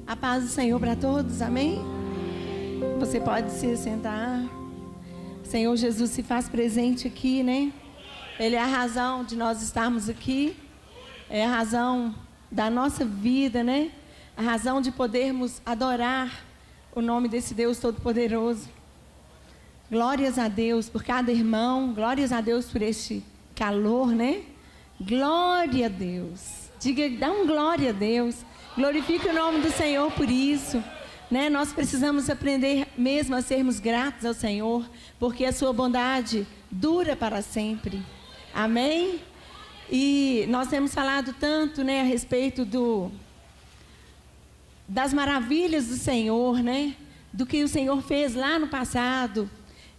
A paz do Senhor para todos, amém? Você pode se sentar. Senhor Jesus se faz presente aqui, né? Ele é a razão de nós estarmos aqui. É a razão da nossa vida, né? A razão de podermos adorar o nome desse Deus Todo-Poderoso. Glórias a Deus por cada irmão. Glórias a Deus por este calor, né? Glória a Deus. Diga, dá um glória a Deus. Glorifique o nome do Senhor por isso, né? Nós precisamos aprender mesmo a sermos gratos ao Senhor, porque a sua bondade dura para sempre. Amém? E nós temos falado tanto, né, a respeito das maravilhas do Senhor, né? Do que o Senhor fez lá no passado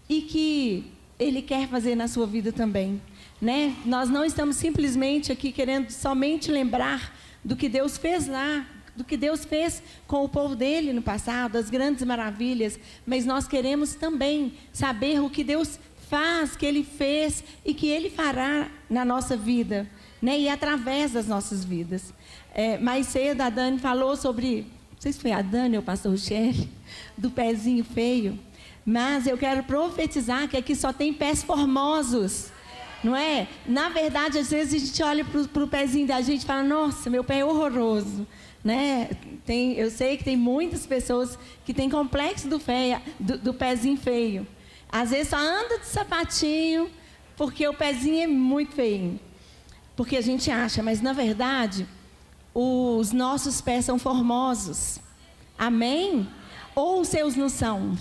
e que Ele quer fazer na sua vida também, né? Nós não estamos simplesmente aqui querendo somente lembrar do que Deus fez lá, do que Deus fez com o povo dele no passado, as grandes maravilhas, mas nós queremos também saber o que Deus faz, que Ele fez e que Ele fará na nossa vida, né? E através das nossas vidas. Mais cedo a Dani falou sobre, não sei se foi a Dani ou o pastor Rochelle, do pezinho feio, mas eu quero profetizar que aqui só tem pés formosos. Não é? Na verdade, às vezes a gente olha para o pezinho da gente e fala, nossa, meu pé é horroroso, né? Eu sei que tem muitas pessoas que têm complexo do pezinho feio. Às vezes só anda de sapatinho porque o pezinho é muito feio. Porque a gente acha, mas na verdade, os nossos pés são formosos. Amém? Ou os seus não são?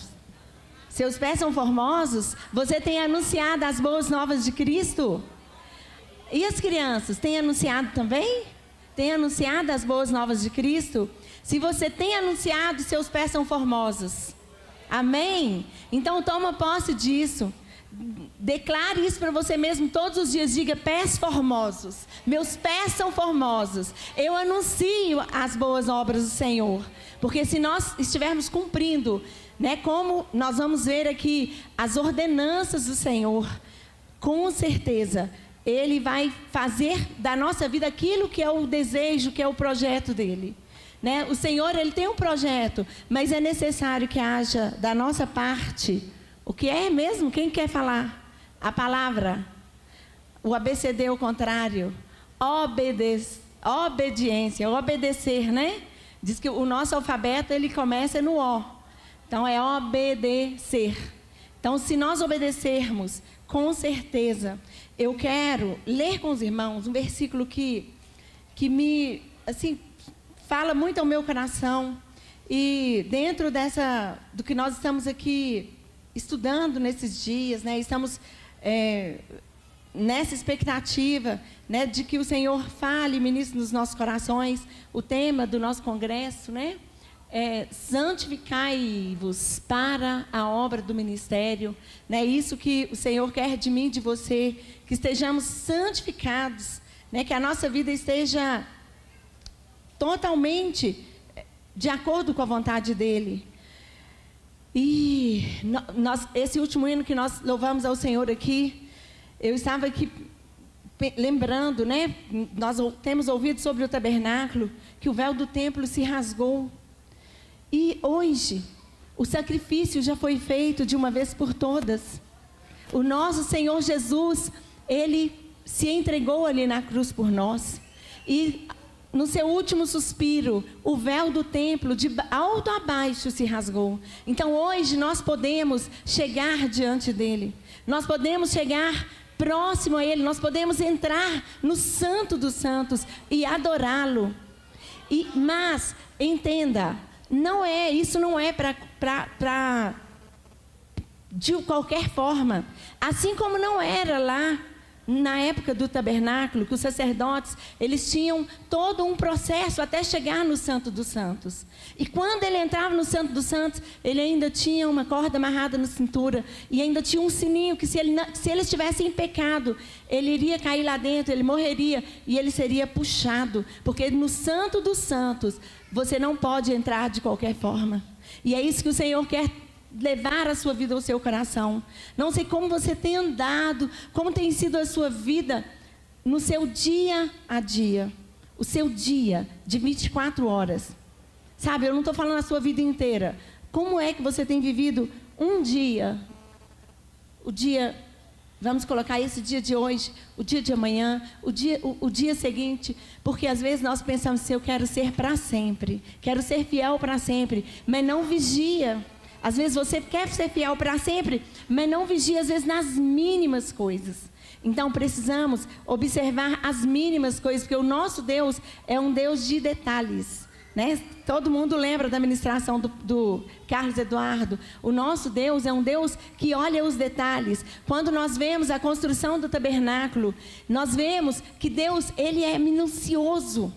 Seus pés são formosos? Você tem anunciado as boas novas de Cristo? E as crianças, têm anunciado também? Tem anunciado as boas novas de Cristo? Se você tem anunciado, seus pés são formosos. Amém? Então toma posse disso. Declare isso para você mesmo todos os dias. Diga, pés formosos. Meus pés são formosos. Eu anuncio as boas obras do Senhor. Porque se nós estivermos cumprindo, né, como nós vamos ver aqui as ordenanças do Senhor, com certeza Ele vai fazer da nossa vida aquilo que é o desejo, que é o projeto dele, né? O Senhor, Ele tem um projeto, mas é necessário que haja da nossa parte, o que é mesmo? Quem quer falar? A palavra, o ABCD ao contrário, obediência, obedecer, né? Diz que o nosso alfabeto, ele começa no O. Então, é obedecer. Então, se nós obedecermos, com certeza, eu quero ler com os irmãos um versículo que me, assim, fala muito ao meu coração. E dentro do que nós estamos aqui estudando nesses dias, né? Estamos nessa expectativa, né, de que o Senhor fale e ministre nos nossos corações o tema do nosso congresso, né? Santificai-vos para a obra do ministério, né? Isso que o Senhor quer de mim, de você, que estejamos santificados, né? Que a nossa vida esteja totalmente de acordo com a vontade dele. E esse último hino que nós louvamos ao Senhor aqui, eu estava aqui lembrando, né? Nós temos ouvido sobre o tabernáculo, que o véu do templo se rasgou. E hoje, o sacrifício já foi feito de uma vez por todas. O nosso Senhor Jesus, Ele se entregou ali na cruz por nós. E no seu último suspiro, o véu do templo, de alto a baixo, se rasgou. Então hoje nós podemos chegar diante dEle. Nós podemos chegar próximo a Ele. Nós podemos entrar no Santo dos Santos e adorá-lo. Mas, entenda, isso não é de qualquer forma. Assim como não era lá na época do tabernáculo, que os sacerdotes, eles tinham todo um processo até chegar no Santo dos Santos. E quando ele entrava no Santo dos Santos, ele ainda tinha uma corda amarrada na cintura e ainda tinha um sininho que se ele estivesse em pecado, ele iria cair lá dentro, ele morreria e ele seria puxado, porque no Santo dos Santos você não pode entrar de qualquer forma. E é isso que o Senhor quer levar a sua vida ao seu coração. Não sei como você tem andado, como tem sido a sua vida no seu dia a dia, o seu dia de 24 horas. Sabe, eu não estou falando a sua vida inteira. Como é que você tem vivido um dia? O dia, vamos colocar esse dia de hoje, o dia de amanhã, o dia seguinte. Porque às vezes nós pensamos assim, eu quero ser para sempre. Quero ser fiel para sempre. Mas não vigia. Às vezes você quer ser fiel para sempre, mas não vigia, às vezes, nas mínimas coisas. Então, precisamos observar as mínimas coisas, porque o nosso Deus é um Deus de detalhes, né? Todo mundo lembra da ministração do Carlos Eduardo. O nosso Deus é um Deus que olha os detalhes. Quando nós vemos a construção do tabernáculo, nós vemos que Deus, Ele é minucioso.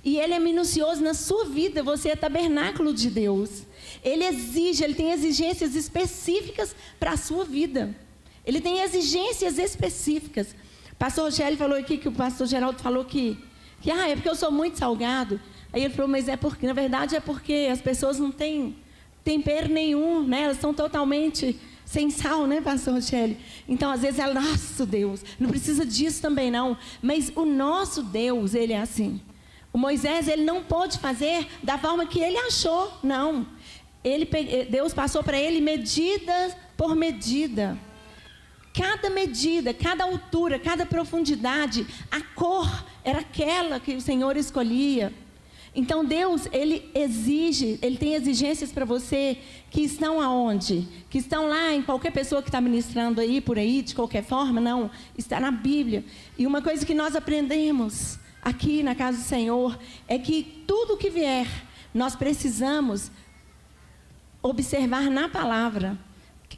E Ele é minucioso na sua vida. Você é tabernáculo de Deus. Ele tem exigências específicas para a sua vida. Ele tem exigências específicas. O pastor Rogério falou aqui, que o pastor Geraldo falou que é porque eu sou muito salgado. Aí ele falou, mas é porque, na verdade, é porque as pessoas não têm tempero nenhum, né? Elas estão totalmente sem sal, né, pastor Rogério? Então, às vezes, ela, nossa, Deus, não precisa disso também, não. Mas o nosso Deus, Ele é assim. O Moisés, ele não pôde fazer da forma que ele achou, não. Deus passou para ele medida por medida. Cada medida, cada altura, cada profundidade, a cor era aquela que o Senhor escolhia. Então Deus, Ele tem exigências para você que estão aonde? Que estão lá em qualquer pessoa que está ministrando aí, por aí, de qualquer forma, não. Está na Bíblia. E uma coisa que nós aprendemos aqui na casa do Senhor é que tudo que vier, nós precisamos observar na palavra.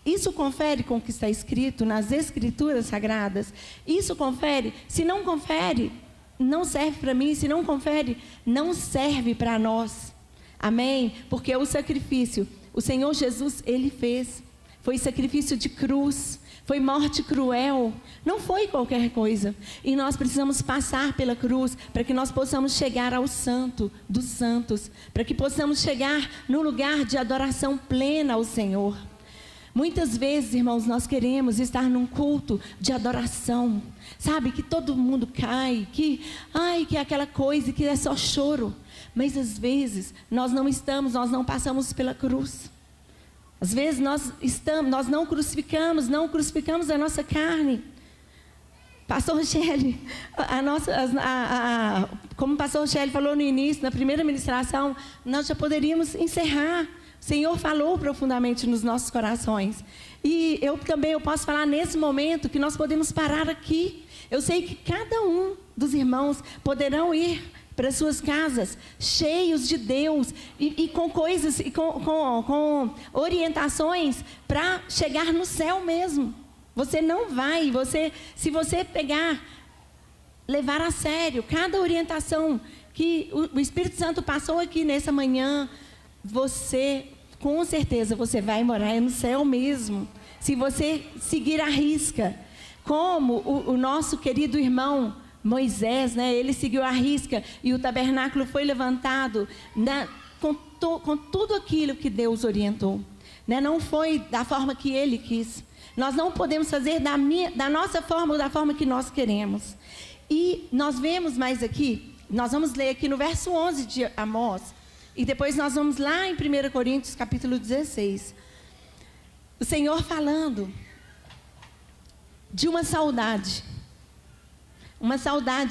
Isso confere com o que está escrito nas Escrituras Sagradas. Isso confere. Se não confere, não serve para mim. Se não confere, não serve para nós. Amém? Porque o sacrifício, o Senhor Jesus, Ele fez. Foi sacrifício de cruz. Foi morte cruel. Não foi qualquer coisa. E nós precisamos passar pela cruz para que nós possamos chegar ao Santo dos Santos. Para que possamos chegar no lugar de adoração plena ao Senhor. Muitas vezes, irmãos, nós queremos estar num culto de adoração. Sabe, que todo mundo cai, que é aquela coisa, que é só choro. Mas às vezes, nós não passamos pela cruz. Às vezes nós não crucificamos a nossa carne. Pastor Rogério, como o pastor Rogério falou no início, na primeira ministração, nós já poderíamos encerrar. O Senhor falou profundamente nos nossos corações. E eu posso falar nesse momento que nós podemos parar aqui. Eu sei que cada um dos irmãos poderão ir para suas casas, cheios de Deus, e com coisas, e com orientações para chegar no céu mesmo. Você não vai, se você levar a sério cada orientação que o Espírito Santo passou aqui nessa manhã, com certeza, você vai morar no céu mesmo. Se você seguir a risca, como o nosso querido irmão Moisés, né? Ele seguiu a risca e o tabernáculo foi levantado com tudo aquilo que Deus orientou, né? Não foi da forma que Ele quis. Nós não podemos fazer da nossa forma ou da forma que nós queremos. E nós vemos mais aqui, nós vamos ler aqui no verso 11 de Amós, e depois nós vamos lá em 1 Coríntios capítulo 16. O Senhor falando de uma saudade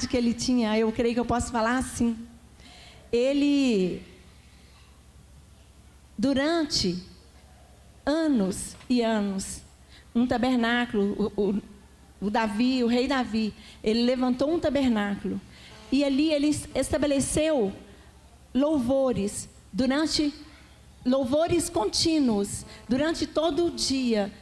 que Ele tinha, eu creio que eu posso falar assim. Ele, durante anos e anos, um tabernáculo, o rei Davi, ele levantou um tabernáculo, e ali ele estabeleceu louvores contínuos, durante todo dia,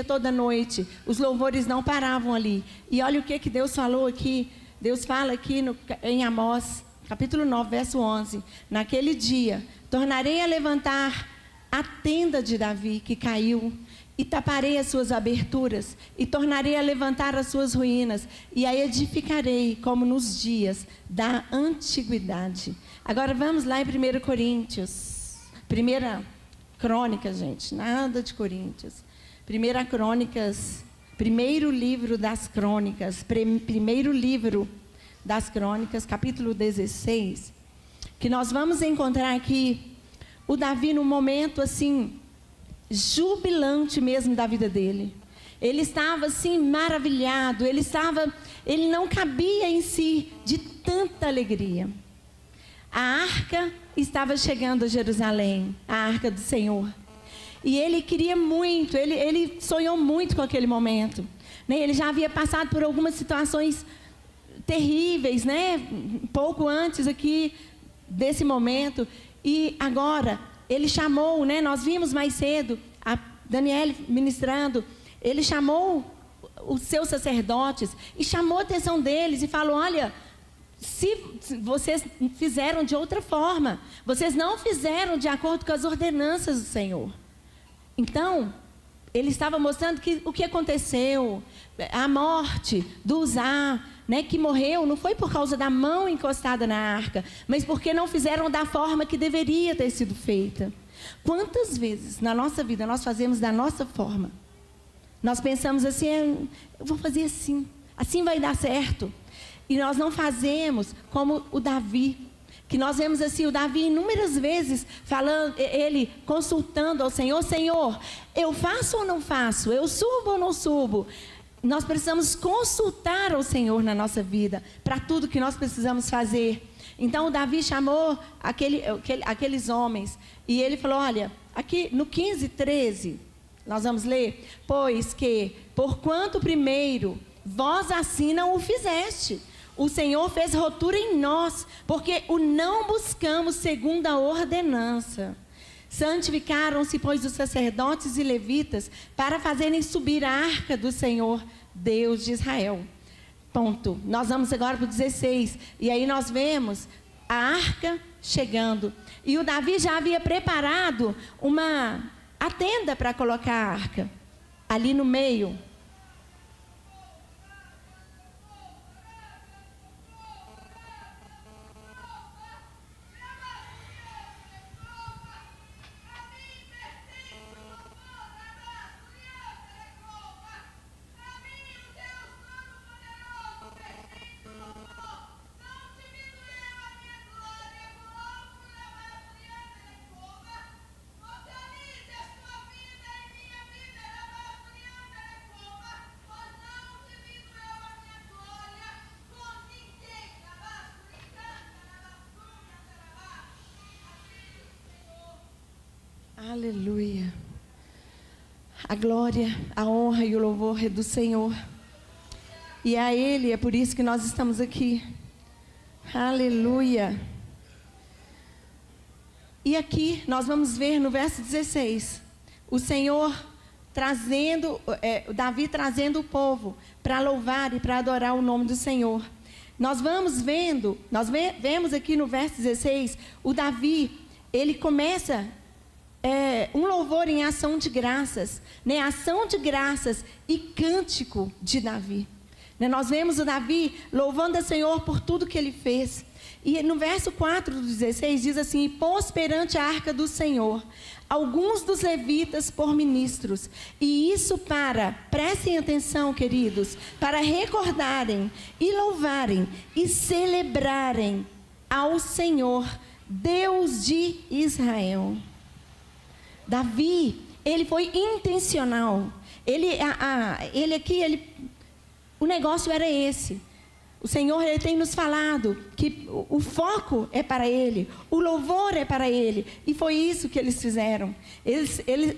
toda noite, os louvores não paravam ali. E olha o que Deus falou aqui. Deus fala aqui em Amós, capítulo 9, verso 11. Naquele dia, tornarei a levantar a tenda de Davi que caiu, e taparei as suas aberturas, e tornarei a levantar as suas ruínas, e a edificarei como nos dias da antiguidade. Agora vamos lá em 1 Coríntios, 1 Crônicas, gente, nada de Coríntios. 1 Crônicas, primeiro livro das Crônicas, capítulo 16. que nós vamos encontrar aqui o Davi num momento assim, jubilante mesmo da vida dele. Ele estava assim maravilhado, ele não cabia em si de tanta alegria. A arca estava chegando a Jerusalém, a arca do Senhor. E ele queria muito, ele sonhou muito com aquele momento, né? Ele já havia passado por algumas situações terríveis, né? Pouco antes aqui desse momento. E agora, ele chamou, né? Nós vimos mais cedo, a Daniele ministrando, ele chamou os seus sacerdotes e chamou a atenção deles e falou: olha, se vocês fizeram de outra forma, vocês não fizeram de acordo com as ordenanças do Senhor. Então, ele estava mostrando que o que aconteceu, a morte do Uzá, né, que morreu, não foi por causa da mão encostada na arca, mas porque não fizeram da forma que deveria ter sido feita. Quantas vezes na nossa vida nós fazemos da nossa forma? Nós pensamos assim: eu vou fazer assim, assim vai dar certo. E nós não fazemos como o Davi, que nós vemos assim, o Davi inúmeras vezes falando, ele consultando ao Senhor: Senhor, eu faço ou não faço? Eu subo ou não subo? Nós precisamos consultar ao Senhor na nossa vida, para tudo que nós precisamos fazer. Então o Davi chamou aqueles homens, e ele falou: olha, aqui no 15:13, nós vamos ler: pois que, porquanto primeiro vós assim não o fizeste, o Senhor fez rotura em nós, porque o não buscamos segundo a ordenança. Santificaram-se, pois, os sacerdotes e levitas para fazerem subir a arca do Senhor, Deus de Israel. Ponto. Nós vamos agora para o 16. E aí nós vemos a arca chegando. E o Davi já havia preparado a tenda para colocar a arca ali no meio. Aleluia. A glória, a honra e o louvor é do Senhor. E a Ele, é por isso que nós estamos aqui. Aleluia. E aqui nós vamos ver no verso 16, o Senhor trazendo, Davi trazendo o povo para louvar e para adorar o nome do Senhor. Nós vemos aqui no verso 16, o Davi, ele começa um louvor em ação de graças, né? Ação de graças e cântico de Davi, né? Nós vemos o Davi louvando o Senhor por tudo que ele fez. E no verso 4 do 16 diz assim: e pôs perante a arca do Senhor alguns dos levitas por ministros. E isso prestem atenção, queridos, para recordarem e louvarem e celebrarem ao Senhor, Deus de Israel. Davi, ele foi intencional. O negócio era esse. O Senhor, ele tem nos falado que o foco é para Ele, o louvor é para Ele. E foi isso que eles fizeram.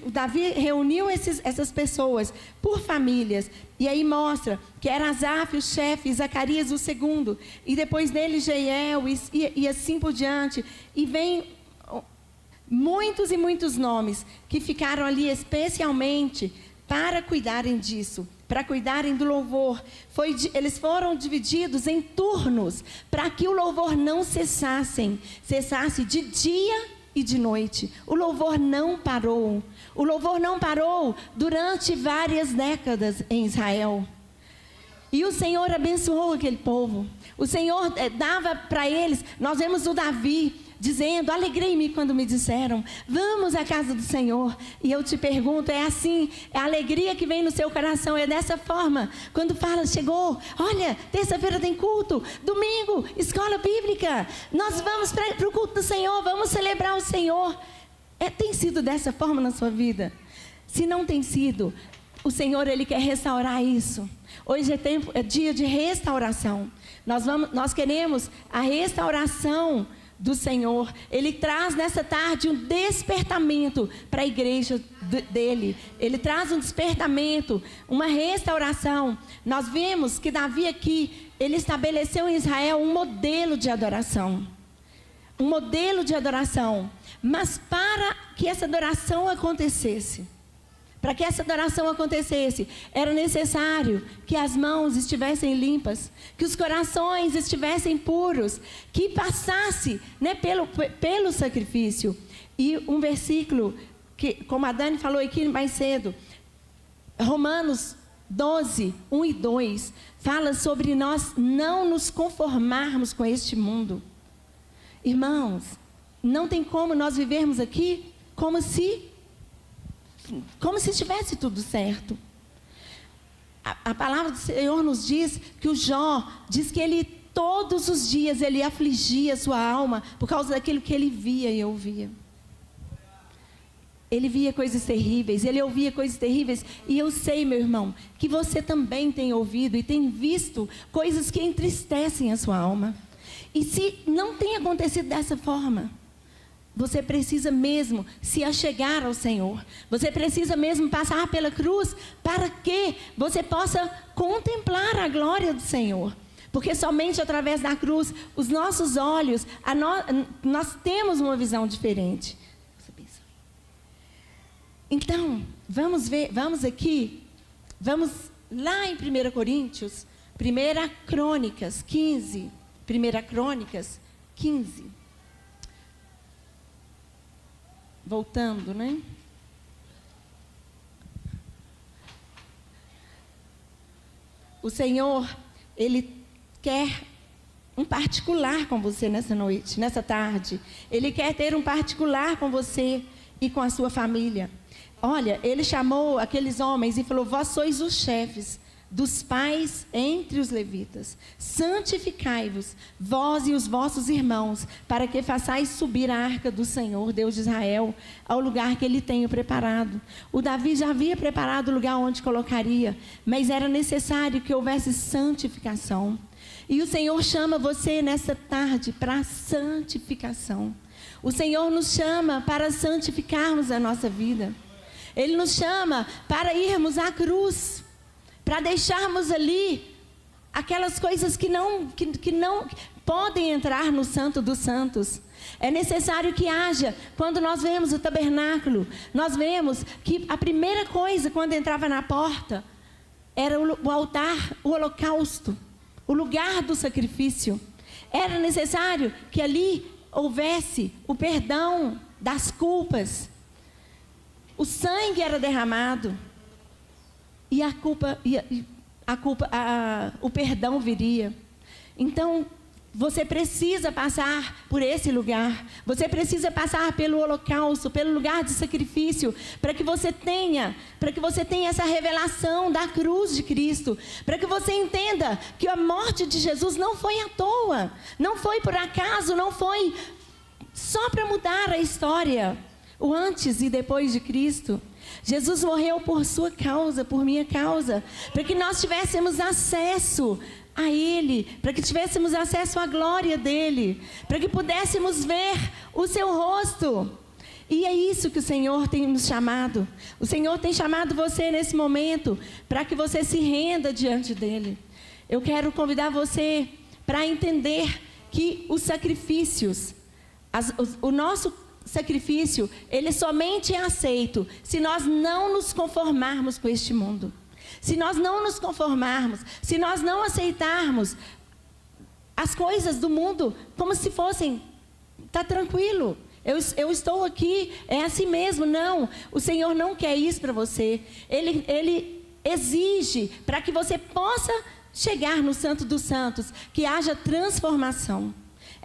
O Davi reuniu essas pessoas por famílias. E aí mostra que era Asaf, o chefe, Zacarias, o segundo. E depois dele, Jeiel, e assim por diante. E vem muitos e muitos nomes que ficaram ali especialmente para cuidarem disso, para cuidarem do louvor. Eles foram divididos em turnos para que o louvor não cessasse de dia e de noite. O louvor não parou. O louvor não parou durante várias décadas em Israel. E o Senhor abençoou aquele povo. O Senhor dava para eles. Nós vemos o Davi dizendo: alegrei-me quando me disseram, vamos à casa do Senhor. E eu te pergunto, é assim, é a alegria que vem no seu coração, é dessa forma, quando fala, chegou, olha, terça-feira tem culto, domingo, escola bíblica, nós vamos para o culto do Senhor, vamos celebrar o Senhor. Tem sido dessa forma na sua vida? Se não tem sido, o Senhor, Ele quer restaurar isso. Hoje é dia de restauração. Nós queremos a restauração do Senhor. Ele traz nessa tarde um despertamento para a igreja dele. Ele traz um despertamento, uma restauração. Nós vemos que Davi aqui, ele estabeleceu em Israel um modelo de adoração. Um modelo de adoração. Mas para que essa adoração acontecesse, era necessário que as mãos estivessem limpas, que os corações estivessem puros, que passasse, né, pelo sacrifício. E um versículo, que, como a Dani falou aqui mais cedo, Romanos 12, 1 e 2, fala sobre nós não nos conformarmos com este mundo. Irmãos, não tem como nós vivermos aqui como se estivesse tudo certo. A palavra do Senhor nos diz que o Jó diz que ele todos os dias ele afligia a sua alma por causa daquilo que ele via e ouvia. Ele via coisas terríveis, ele ouvia coisas terríveis. E eu sei, meu irmão, que você também tem ouvido e tem visto coisas que entristecem a sua alma. E se não tem acontecido dessa forma, você precisa mesmo se achegar ao Senhor. Você precisa mesmo passar pela cruz para que você possa contemplar a glória do Senhor. Porque somente através da cruz, os nossos olhos, nós temos uma visão diferente. Então, vamos lá em 1 Coríntios, 1 Crônicas 15. 1 Crônicas 15. Voltando, né? O Senhor, Ele quer um particular com você nessa noite, nessa tarde. Ele quer ter um particular com você e com a sua família. Olha, Ele chamou aqueles homens e falou: vós sois os chefes dos pais entre os levitas. Santificai-vos, vós e os vossos irmãos, para que façais subir a arca do Senhor, Deus de Israel, ao lugar que Ele tem preparado. O Davi já havia preparado o lugar onde colocaria, mas era necessário que houvesse santificação. E o Senhor chama você nessa tarde para a santificação. O Senhor nos chama para santificarmos a nossa vida. Ele nos chama para irmos à cruz, para deixarmos ali aquelas coisas que não podem entrar no Santo dos Santos. É necessário que haja, quando nós vemos o tabernáculo, nós vemos que a primeira coisa quando entrava na porta era o altar, o holocausto, o lugar do sacrifício. Era necessário que ali houvesse o perdão das culpas. O sangue era derramado. E o perdão viria. Então, você precisa passar por esse lugar. Você precisa passar pelo holocausto, pelo lugar de sacrifício, para que você tenha essa revelação da cruz de Cristo, para que você entenda que a morte de Jesus não foi à toa, não foi por acaso, não foi só para mudar a história, o antes e depois de Cristo. Jesus morreu por sua causa, por minha causa, para que nós tivéssemos acesso a Ele, para que tivéssemos acesso à glória dEle, para que pudéssemos ver o seu rosto. E é isso que o Senhor tem nos chamado. O Senhor tem chamado você nesse momento, para que você se renda diante dEle. Eu quero convidar você para entender que os sacrifícios, o nosso sacrifício, ele somente é aceito se nós não nos conformarmos com este mundo. Se nós não nos conformarmos, se nós não aceitarmos as coisas do mundo como se fossem, está tranquilo, eu estou aqui, é assim mesmo. Não, o Senhor não quer isso para você. Ele exige, para que você possa chegar no Santo dos Santos, que haja transformação.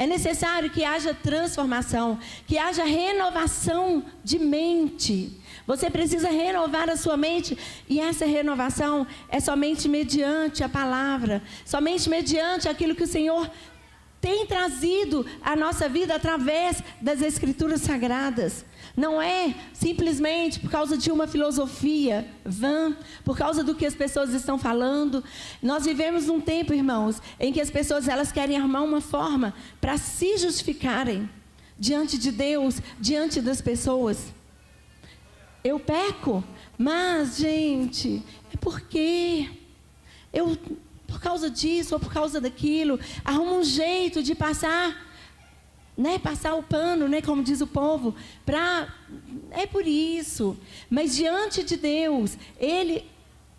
É necessário que haja transformação, que haja renovação de mente. Você precisa renovar a sua mente, e essa renovação é somente mediante a palavra, somente mediante aquilo que o Senhor tem trazido à nossa vida através das Escrituras Sagradas. Não é simplesmente por causa de uma filosofia vã, por causa do que as pessoas estão falando. Nós vivemos num tempo, irmãos, em que as pessoas elas querem arrumar uma forma para se justificarem diante de Deus, diante das pessoas. Eu peco, mas, gente, é porque eu, por causa disso ou por causa daquilo, arrumo um jeito de passar o pano, como diz o povo, é por isso. Mas diante de Deus, Ele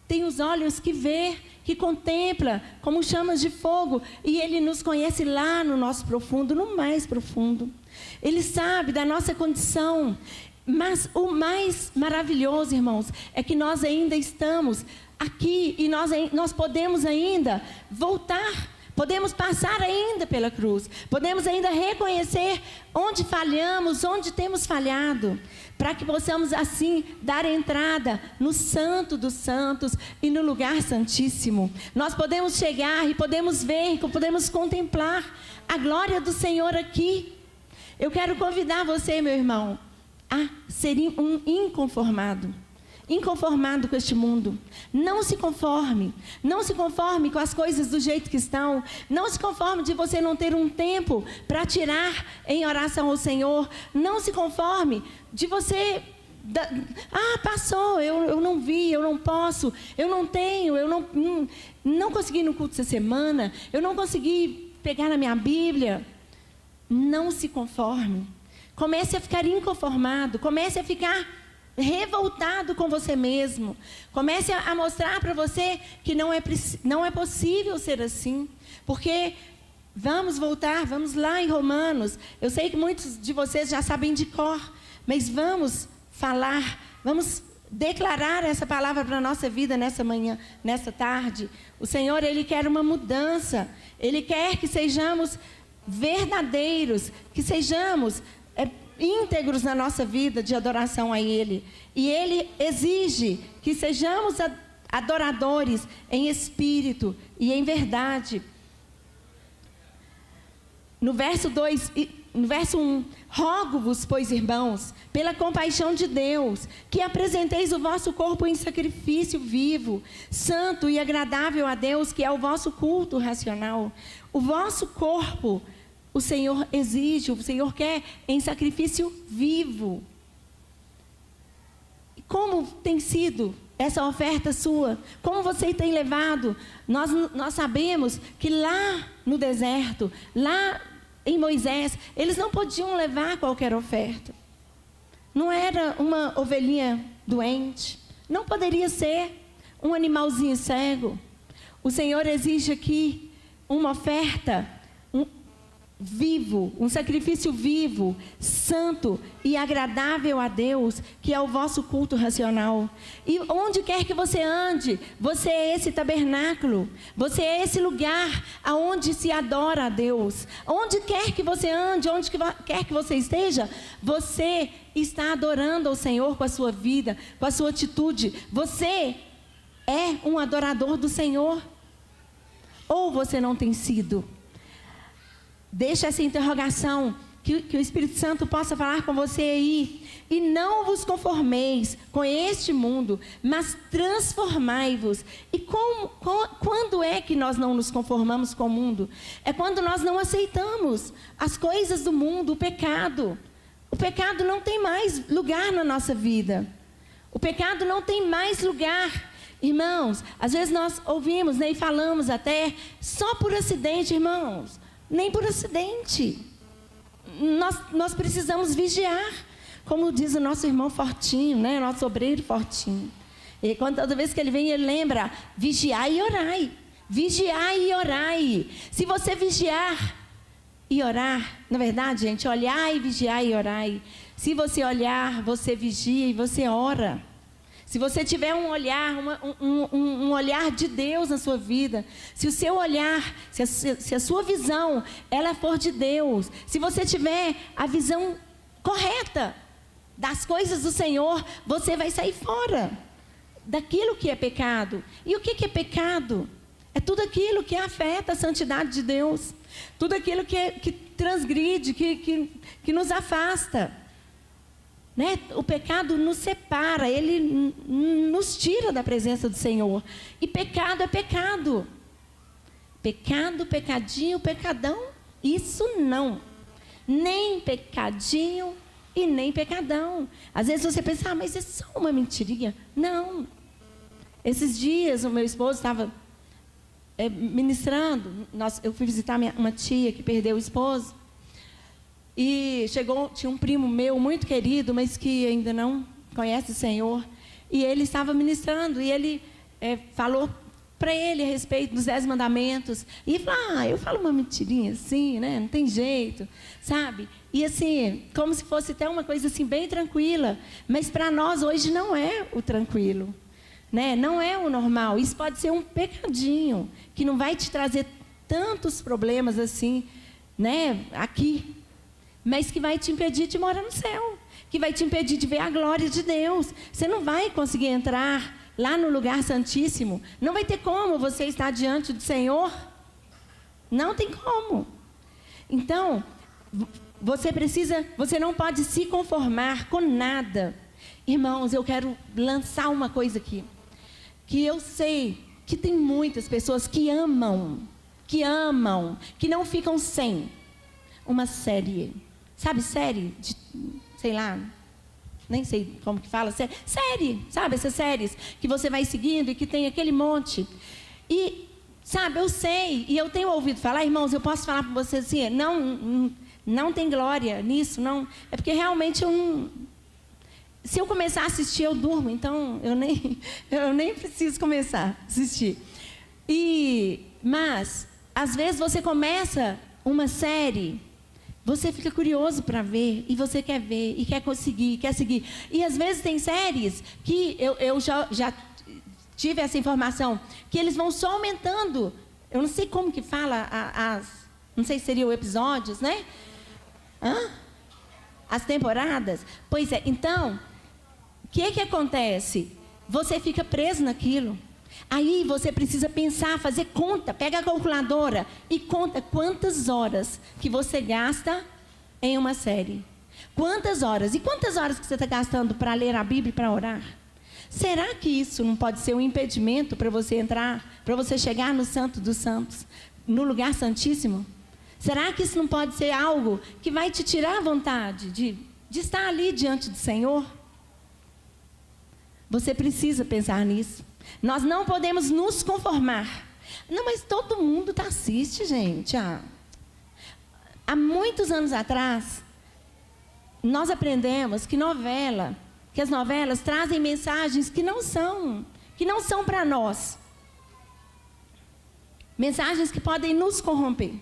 tem os olhos que vê, que contempla, como chamas de fogo, e Ele nos conhece lá no nosso profundo, no mais profundo. Ele sabe da nossa condição, mas o mais maravilhoso, irmãos, é que nós ainda estamos aqui, e nós podemos ainda voltar. Podemos passar ainda pela cruz. Podemos ainda reconhecer onde falhamos, onde temos falhado. Para que possamos assim dar entrada no Santo dos Santos e no lugar santíssimo. Nós podemos chegar e podemos ver, podemos contemplar a glória do Senhor aqui. Eu quero convidar você, meu irmão, a ser um inconformado. Inconformado com este mundo. Não se conforme. Não se conforme com as coisas do jeito que estão. Não se conforme de você não ter um tempo para tirar em oração ao Senhor. Não se conforme de você... passou, eu não vi, eu não posso, eu não tenho, eu não consegui ir no culto essa semana, eu não consegui pegar na minha Bíblia. Não se conforme. Comece a ficar inconformado. Comece a ficar revoltado com você mesmo. Comece a mostrar para você que não é possível ser assim. Porque vamos lá em Romanos. Eu sei que muitos de vocês já sabem de cor, mas vamos falar, vamos declarar essa palavra para a nossa vida nessa manhã, nessa tarde. O Senhor, Ele quer uma mudança. Ele quer que sejamos verdadeiros, que sejamos íntegros na nossa vida de adoração a Ele. E Ele exige que sejamos adoradores em espírito e em verdade. No verso 1, rogo-vos, pois, irmãos, pela compaixão de Deus, que apresenteis o vosso corpo em sacrifício vivo, santo e agradável a Deus, que é o vosso culto racional. O vosso corpo, o Senhor exige, o Senhor quer em sacrifício vivo. Como tem sido essa oferta sua? Como você tem levado? Nós sabemos que lá no deserto, lá em Moisés, eles não podiam levar qualquer oferta. Não era uma ovelhinha doente, não poderia ser um animalzinho cego. O Senhor exige aqui uma oferta vivo, um sacrifício vivo, santo e agradável a Deus, que é o vosso culto racional. E onde quer que você ande, você é esse tabernáculo, você é esse lugar aonde se adora a Deus. Onde quer que você ande, onde quer que você esteja, você está adorando ao Senhor com a sua vida, com a sua atitude. Você é um adorador do Senhor? Ou você não tem sido? Deixa essa interrogação, que o Espírito Santo possa falar com você aí. E não vos conformeis com este mundo, mas transformai-vos. E quando é que nós não nos conformamos com o mundo? É quando nós não aceitamos as coisas do mundo, o pecado. O pecado não tem mais lugar na nossa vida. O pecado não tem mais lugar. Irmãos, às vezes nós ouvimos, e falamos até, só por acidente, irmãos. Nem por acidente. Nós precisamos vigiar. Como diz o nosso irmão Fortinho, nosso obreiro Fortinho. E toda vez que ele vem, ele lembra: vigiai e orai. Vigiai e orai. Se você vigiar e orar, na verdade, gente, olhar e vigiar e orai. Se você olhar, você vigia e você ora. Se você tiver um olhar, um olhar de Deus na sua vida, se o seu olhar, se a sua visão, ela for de Deus, se você tiver a visão correta das coisas do Senhor, você vai sair fora daquilo que é pecado. E o que é pecado? É tudo aquilo que afeta a santidade de Deus, tudo aquilo que transgride, que nos afasta. Né? O pecado nos separa, ele nos tira da presença do Senhor. E pecado é pecado. Pecado, pecadinho, pecadão, isso não. Nem pecadinho e nem pecadão. Às vezes você pensa, mas é só uma mentirinha. Não. Esses dias o meu esposo estava ministrando. Eu fui visitar uma tia que perdeu o esposo. E tinha um primo meu muito querido, mas que ainda não conhece o Senhor. E ele estava ministrando, e ele falou para ele a respeito dos 10 mandamentos. E ele falou, eu falo uma mentirinha assim, né? Não tem jeito, sabe? E assim, como se fosse até uma coisa assim bem tranquila. Mas para nós hoje não é o tranquilo, né? Não é o normal. Isso pode ser um pecadinho, que não vai te trazer tantos problemas assim, né? Aqui. Mas que vai te impedir de morar no céu, que vai te impedir de ver a glória de Deus. Você não vai conseguir entrar lá no lugar santíssimo. Não vai ter como você estar diante do Senhor. Não tem como. Então, você não pode se conformar com nada. Irmãos, eu quero lançar uma coisa aqui, que eu sei que tem muitas pessoas que amam, que não ficam sem uma série. Sabe, série de, sei lá, nem sei como que fala, série, sabe, essas séries que você vai seguindo e que tem aquele monte. E, sabe, eu sei, e eu tenho ouvido falar, irmãos, eu posso falar para vocês assim, não tem glória nisso, não. É porque realmente se eu começar a assistir, eu durmo, então eu nem preciso começar a assistir. Mas, às vezes você começa uma série, você fica curioso para ver, e você quer ver, e quer conseguir, quer seguir. E às vezes tem séries que eu já tive essa informação, que eles vão só aumentando. Eu não sei como que fala, não sei se seriam episódios, né? As temporadas. Pois é, então, o que acontece? Você fica preso naquilo. Aí você precisa pensar, fazer conta, pega a calculadora e conta quantas horas que você gasta em uma série. Quantas horas? E quantas horas que você está gastando para ler a Bíblia e para orar? Será que isso não pode ser um impedimento para você entrar, para você chegar no Santo dos Santos, no lugar santíssimo? Será que isso não pode ser algo que vai te tirar a vontade de estar ali diante do Senhor? Você precisa pensar nisso. Nós não podemos nos conformar. Não, mas todo mundo assiste, gente. Há muitos anos atrás, nós aprendemos que as novelas trazem mensagens que não são para nós. Mensagens que podem nos corromper.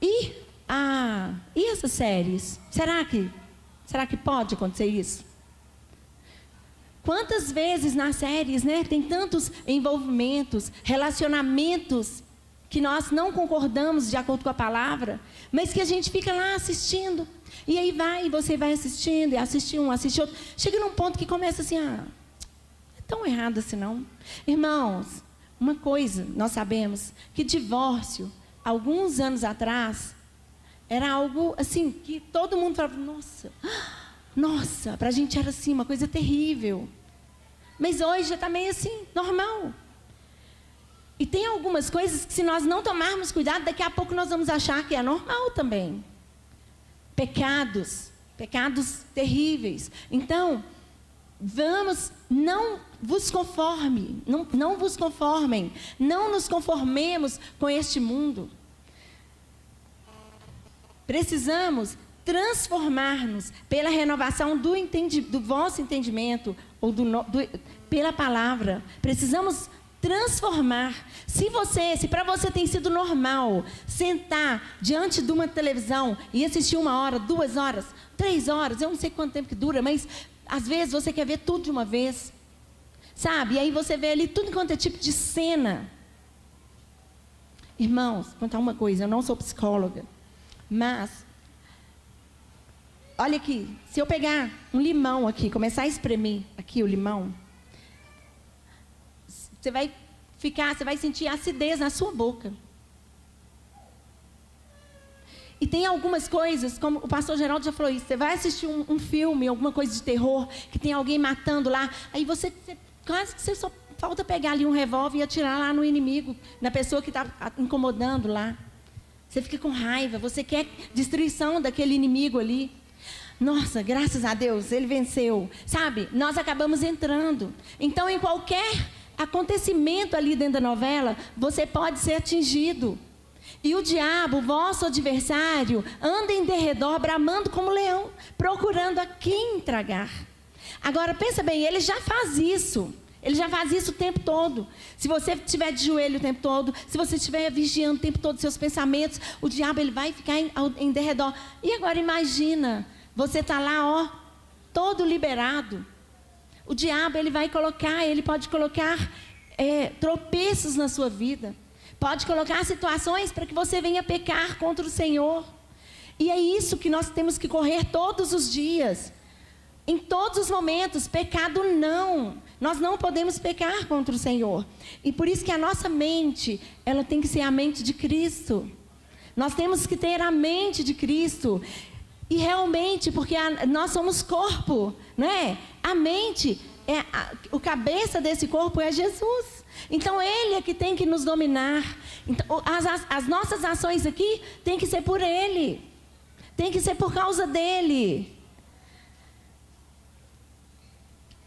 E essas séries? Será que pode acontecer isso? Quantas vezes nas séries, né, tem tantos envolvimentos, relacionamentos que nós não concordamos de acordo com a palavra, mas que a gente fica lá assistindo. E aí você vai assistindo, e assiste um, assiste outro. Chega num ponto que começa assim, não é tão errado assim não. Irmãos, uma coisa nós sabemos, que divórcio, alguns anos atrás, era algo assim, que todo mundo falava, nossa, para a gente era assim, uma coisa terrível. Mas hoje já está meio assim, normal. E tem algumas coisas que se nós não tomarmos cuidado, daqui a pouco nós vamos achar que é normal também. Pecados terríveis. Então, não vos conformem, não nos conformemos com este mundo. Precisamos transformar-nos pela renovação do vosso entendimento, ou pela palavra. Precisamos transformar. Se para você tem sido normal sentar diante de uma televisão e assistir 1 hora, 2 horas, 3 horas, eu não sei quanto tempo que dura, mas Às vezes você quer ver tudo de uma vez, sabe? E aí você vê ali tudo quanto é tipo de cena. Irmãos, vou contar uma coisa, eu não sou psicóloga, mas olha aqui, se eu pegar um limão aqui, começar a espremer aqui o limão, você vai sentir acidez na sua boca. E tem algumas coisas, como o pastor Geraldo já falou isso, você vai assistir um filme, alguma coisa de terror, que tem alguém matando lá, aí quase que você só falta pegar ali um revólver e atirar lá no inimigo, na pessoa que está incomodando lá. Você fica com raiva, você quer destruição daquele inimigo ali. Nossa, graças a Deus, ele venceu. Sabe, nós acabamos entrando. Então, em qualquer acontecimento ali dentro da novela, você pode ser atingido. E o diabo, vosso adversário, anda em derredor, bramando como leão, procurando a quem tragar. Agora, pensa bem, ele já faz isso. Ele já faz isso o tempo todo. Se você estiver de joelho o tempo todo, se você estiver vigiando o tempo todo seus pensamentos, o diabo ele vai ficar em derredor. E agora imagina, você está lá, ó, todo liberado. O diabo ele pode colocar tropeços na sua vida. Pode colocar situações para que você venha pecar contra o Senhor. E é isso que nós temos que correr todos os dias. Em todos os momentos, pecado não. Nós não podemos pecar contra o Senhor. E por isso que a nossa mente, ela tem que ser a mente de Cristo. Nós temos que ter a mente de Cristo. E realmente, porque nós somos corpo, não é? A mente, o cabeça desse corpo é Jesus. Então, Ele é que tem que nos dominar. Então, as nossas ações aqui tem que ser por Ele. Tem que ser por causa dEle.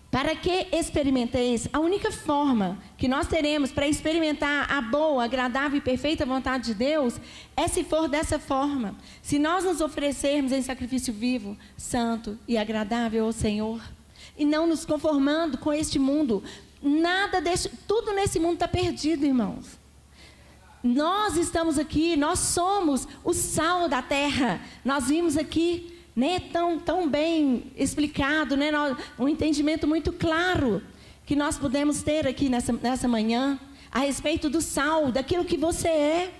Para que experimenteis, a única forma que nós teremos para experimentar a boa, agradável e perfeita vontade de Deus é se for dessa forma. Se nós nos oferecermos em sacrifício vivo, santo e agradável ao Senhor, e não nos conformando com este mundo, tudo nesse mundo está perdido, irmãos. Nós estamos aqui, nós somos o sal da terra. Nós vimos aqui, né, tão bem explicado, né, um entendimento muito claro que nós podemos ter aqui nessa manhã a respeito do sal, daquilo que você é.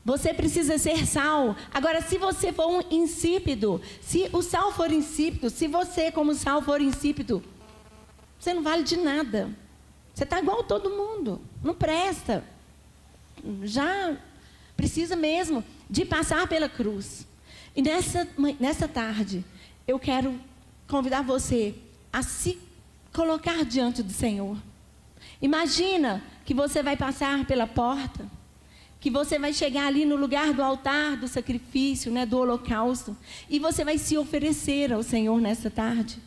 Você precisa ser sal. Agora, se você for um insípido, se o sal for insípido, se você como sal for insípido, você não vale de nada. Você está igual a todo mundo, não presta. Já precisa mesmo de passar pela cruz. E nessa tarde, eu quero convidar você a se colocar diante do Senhor. Imagina que você vai passar pela porta, que você vai chegar ali no lugar do altar do sacrifício, né, do holocausto, e você vai se oferecer ao Senhor nessa tarde,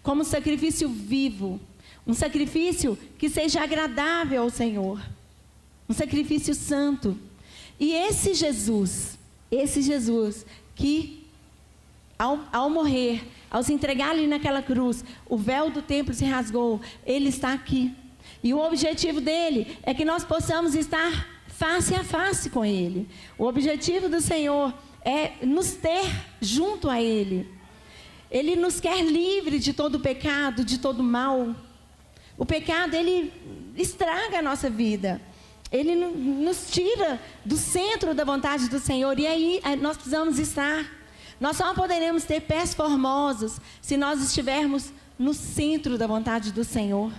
como sacrifício vivo, um sacrifício que seja agradável ao Senhor, um sacrifício santo. E esse Jesus que ao morrer, ao se entregar ali naquela cruz, o véu do templo se rasgou, Ele está aqui. E o objetivo dele é que nós possamos estar face a face com Ele. O objetivo do Senhor é nos ter junto a Ele. Ele nos quer livre de todo pecado, de todo mal. O pecado, ele estraga a nossa vida. Ele nos tira do centro da vontade do Senhor. E aí nós precisamos estar. Nós só poderemos ter pés formosos se nós estivermos no centro da vontade do Senhor.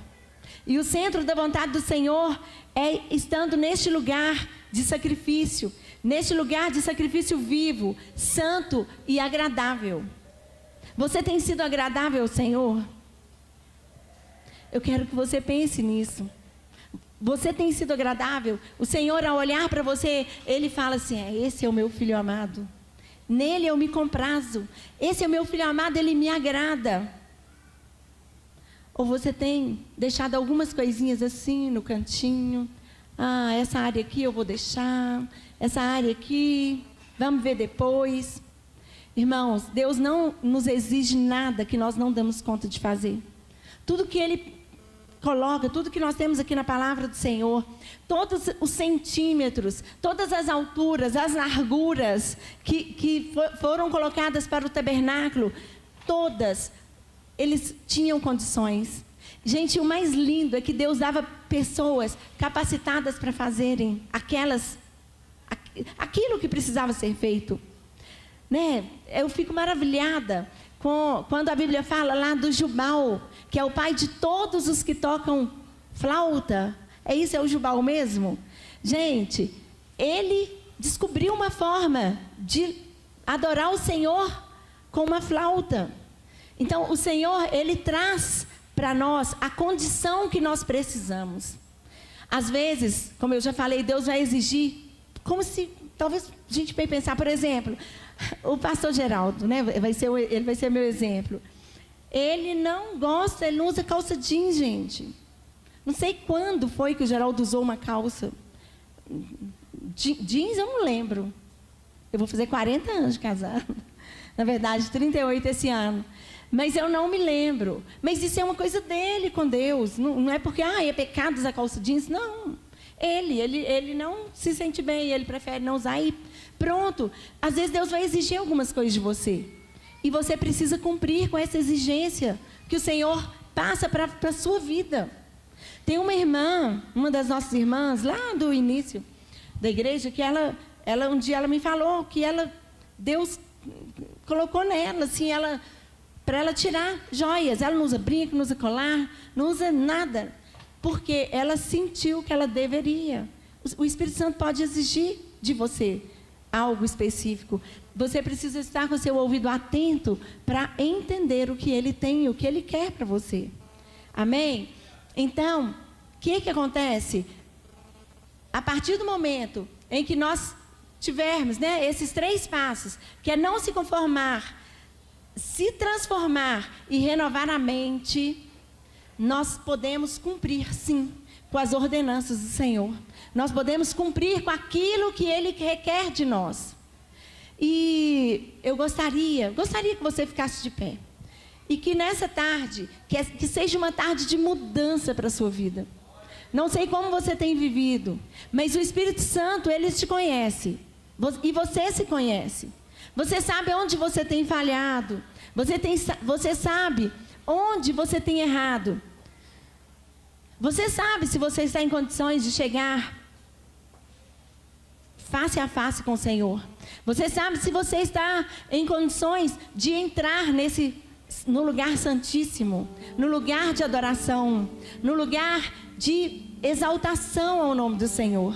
E o centro da vontade do Senhor é estando neste lugar de sacrifício. Neste lugar de sacrifício vivo, santo e agradável. Você tem sido agradável ao Senhor? Eu quero que você pense nisso. Você tem sido agradável? O Senhor, ao olhar para você, Ele fala assim: esse é o meu filho amado. Nele eu me comprazo. Esse é o meu filho amado, ele me agrada. Ou você tem deixado algumas coisinhas assim no cantinho. Essa área aqui eu vou deixar. Essa área aqui, vamos ver depois. Irmãos, Deus não nos exige nada que nós não damos conta de fazer. Tudo que Ele coloca, tudo que nós temos aqui na palavra do Senhor, todos os centímetros, todas as alturas, as larguras que foram colocadas para o tabernáculo, todas eles tinham condições. Gente, o mais lindo é que Deus dava pessoas capacitadas para fazerem aquilo que precisava ser feito. Né? Eu fico maravilhada quando a Bíblia fala lá do Jubal, que é o pai de todos os que tocam flauta. É o Jubal mesmo? Gente, ele descobriu uma forma de adorar o Senhor com uma flauta. Então, o Senhor, Ele traz para nós a condição que nós precisamos. Às vezes, como eu já falei, Deus vai exigir, como se, talvez a gente vai pensar, por exemplo, o pastor Geraldo, né? Ele vai ser meu exemplo. Ele não usa calça jeans, gente. Não sei quando foi que o Geraldo usou uma calça jeans, eu não lembro. Eu vou fazer 40 anos de casado. Na verdade, 38 esse ano. Mas eu não me lembro. Mas isso é uma coisa dele com Deus. Não é porque é pecado usar calça jeans. Não. Ele não se sente bem, ele prefere não usar e pronto. Às vezes Deus vai exigir algumas coisas de você. E você precisa cumprir com essa exigência que o Senhor passa para a sua vida. Tem uma irmã, uma das nossas irmãs, lá do início da igreja, que um dia ela me falou que Deus colocou nela, assim, para ela tirar joias. Ela não usa brinco, não usa colar, não usa nada, porque ela sentiu que ela deveria. O Espírito Santo pode exigir de você algo específico. Você precisa estar com o seu ouvido atento para entender o que Ele tem, o que Ele quer para você. Amém? Então, o que acontece? A partir do momento em que nós tivermos, né, esses 3 passos, que é não se conformar, se transformar e renovar a mente, nós podemos cumprir, sim, com as ordenanças do Senhor. Nós podemos cumprir com aquilo que Ele requer de nós. E eu gostaria que você ficasse de pé. E que nessa tarde, que seja uma tarde de mudança para a sua vida. Não sei como você tem vivido, mas o Espírito Santo, Ele te conhece. E você se conhece. Você sabe onde você tem falhado. Você sabe onde você tem errado. Você sabe se você está em condições de chegar face a face com o Senhor. Você sabe se você está em condições de entrar no lugar santíssimo, no lugar de adoração, no lugar de exaltação ao nome do Senhor.